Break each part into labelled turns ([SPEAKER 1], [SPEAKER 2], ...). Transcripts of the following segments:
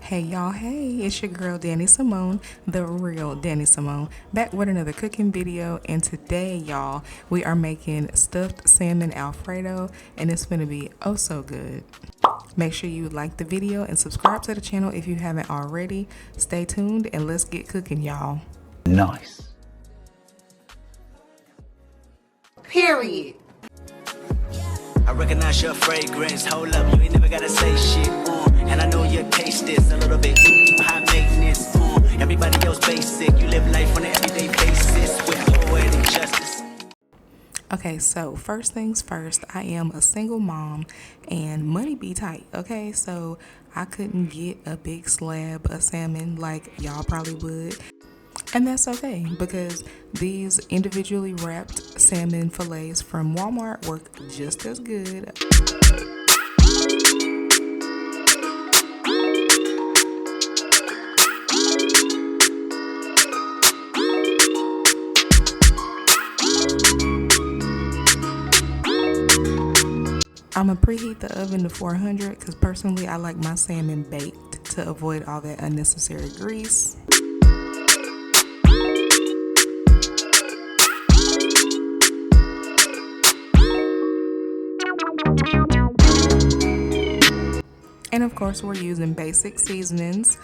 [SPEAKER 1] Hey y'all, hey, it's your girl Danny Simone, the real Danny Simone, back with another cooking video. And today y'all, we are making stuffed salmon Alfredo, and it's gonna be oh so good. Make sure you like the video and subscribe to the channel if you haven't already. Stay tuned and let's get cooking, y'all.
[SPEAKER 2] Nice.
[SPEAKER 1] Period.
[SPEAKER 3] I recognize your fragrance. Hold up, you ain't never gotta say shit. And I know your taste is a little bit high maintenance. Everybody else basic. You live life on an everyday basis with poetic justice.
[SPEAKER 1] Okay, so first things first, I am a single mom and money be tight, okay? So I couldn't get a big slab of salmon like y'all probably would. And that's okay because these individually wrapped salmon fillets from Walmart work just as good. I'm gonna preheat the oven to 400 because personally I like my salmon baked to avoid all that unnecessary grease. And of course we're using basic seasonings.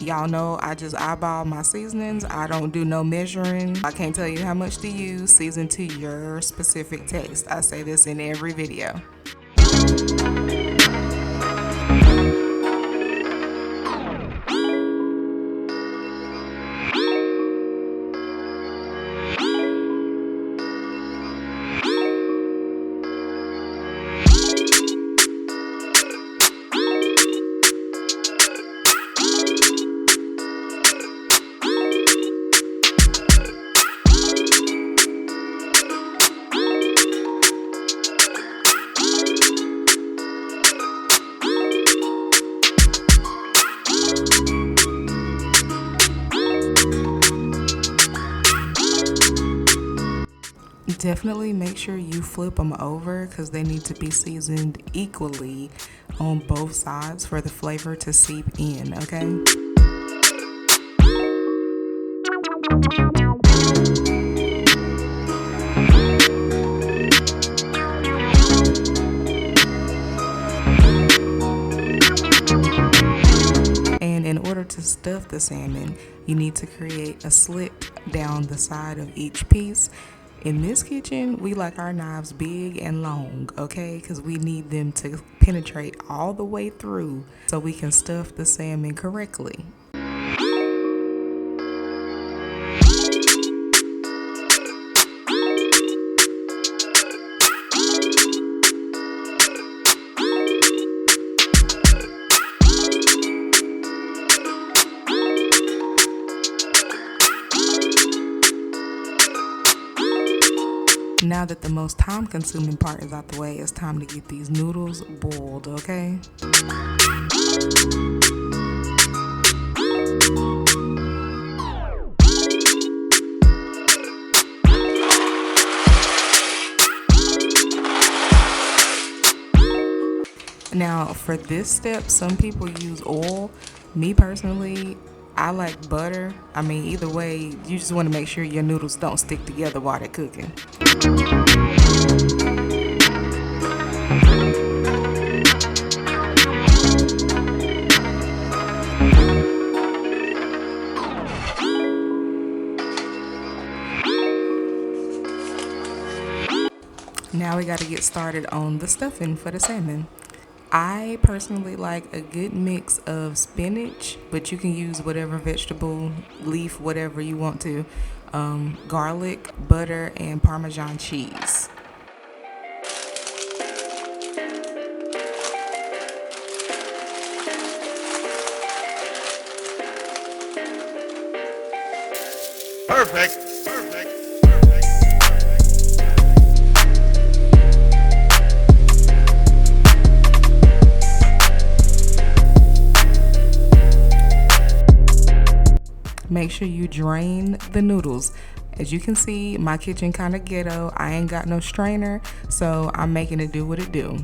[SPEAKER 1] Y'all know I just eyeball my seasonings. I don't do no measuring. I can't tell you how much to use. Season to your specific taste. I say this in every video. Definitely make sure you flip them over because they need to be seasoned equally on both sides for the flavor to seep in, okay? And in order to stuff the salmon, you need to create a slit down the side of each piece. In this kitchen, we like our knives big and long, okay? Because we need them to penetrate all the way through so we can stuff the salmon correctly. Now that the most time-consuming part is out the way, it's time to get these noodles boiled, okay? Now, for this step, some people use oil. Me personally, I like butter. I mean, either way, you just want to make sure your noodles don't stick together while they're cooking. Now we got to get started on the stuffing for the salmon. I personally like a good mix of spinach, but you can use whatever vegetable, leaf, whatever you want to. Garlic, butter, and Parmesan cheese.
[SPEAKER 2] Perfect.
[SPEAKER 1] Make sure you drain the noodles. As you can see, my kitchen kind of ghetto. I ain't got no strainer, so I'm making it do what it do.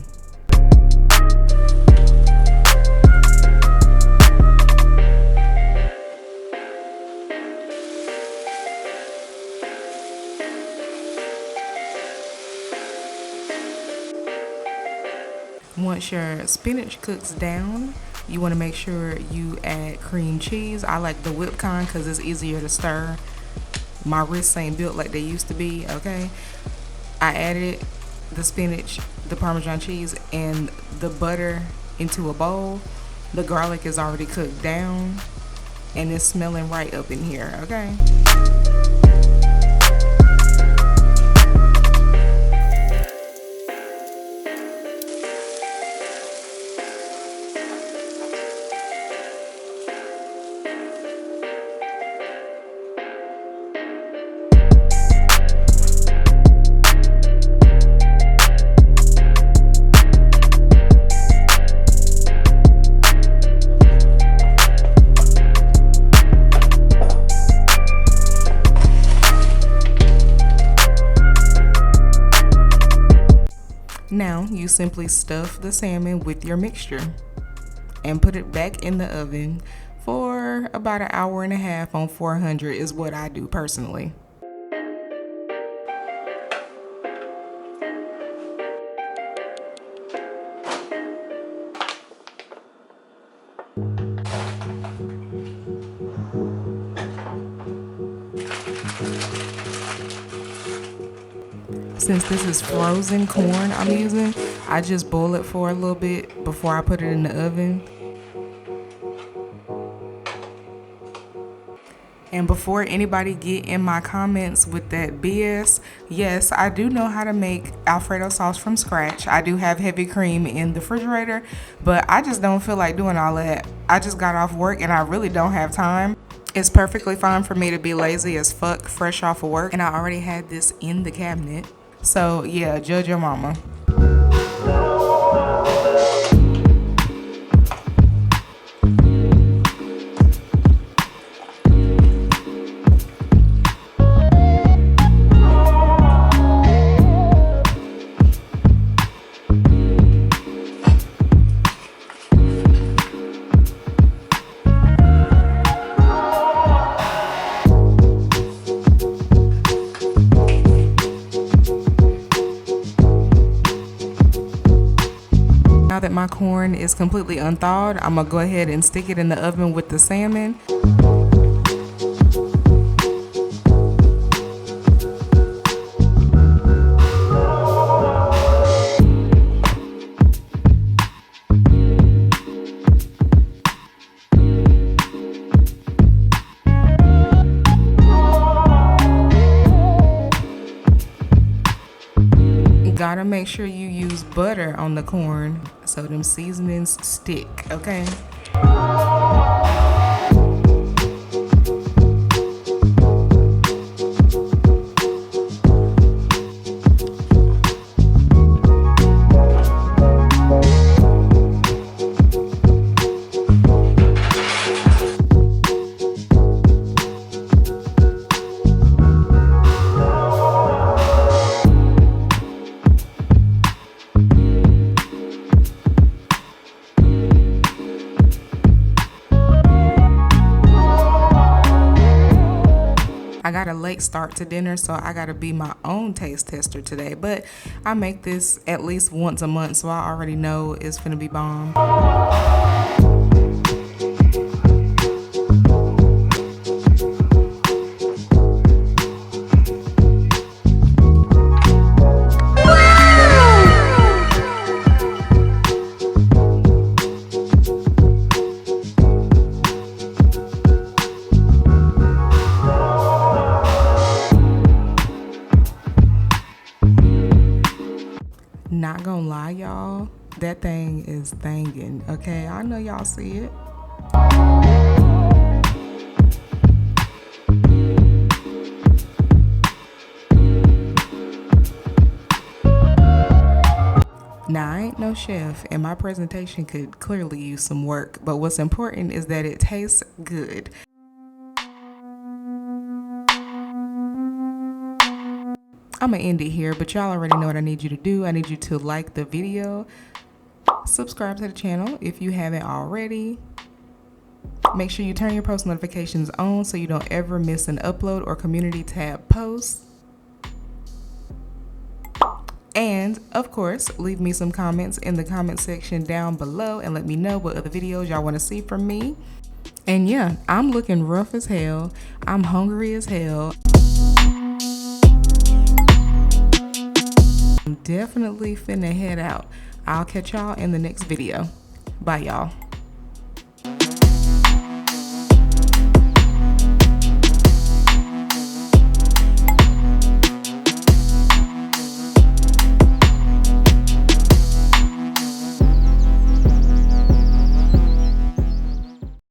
[SPEAKER 1] once your spinach cooks down, you want to make sure you add cream cheese. I like the whipped kind because it's easier to stir. My wrists ain't built like they used to be, okay? I added the spinach, the Parmesan cheese, and the butter into a bowl. The garlic is already cooked down, and it's smelling right up in here, okay? Now you simply stuff the salmon with your mixture and put it back in the oven for about an hour and a half on 400 is what I do personally. Since this is frozen corn I'm using, I just boil it for a little bit before I put it in the oven. And before anybody get in my comments with that BS, yes, I do know how to make Alfredo sauce from scratch. I do have heavy cream in the refrigerator, but I just don't feel like doing all that. I just got off work and I really don't have time. It's perfectly fine for me to be lazy as fuck fresh off of work, and I already had this in the cabinet. So yeah, judge your mama. Now that my corn is completely unthawed, I'm gonna go ahead and stick it in the oven with the salmon. Gotta make sure you use butter on the corn so them seasonings stick, okay? I got a late start to dinner, so I gotta be my own taste tester today, but I make this at least once a month, so I already know it's gonna be bomb. Not gonna lie, y'all, that thing is thangin', okay? I know y'all see it. Now, I ain't no chef, and my presentation could clearly use some work, but what's important is that it tastes good. I'm gonna end it here, but y'all already know what I need you to do. I need you to like the video, subscribe to the channel if you haven't already. Make sure you turn your post notifications on so you don't ever miss an upload or community tab post. And of course, leave me some comments in the comment section down below and let me know what other videos y'all want to see from me. And yeah, I'm looking rough as hell. I'm hungry as hell. I'm definitely finna head out. I'll catch y'all in the next video. Bye, y'all.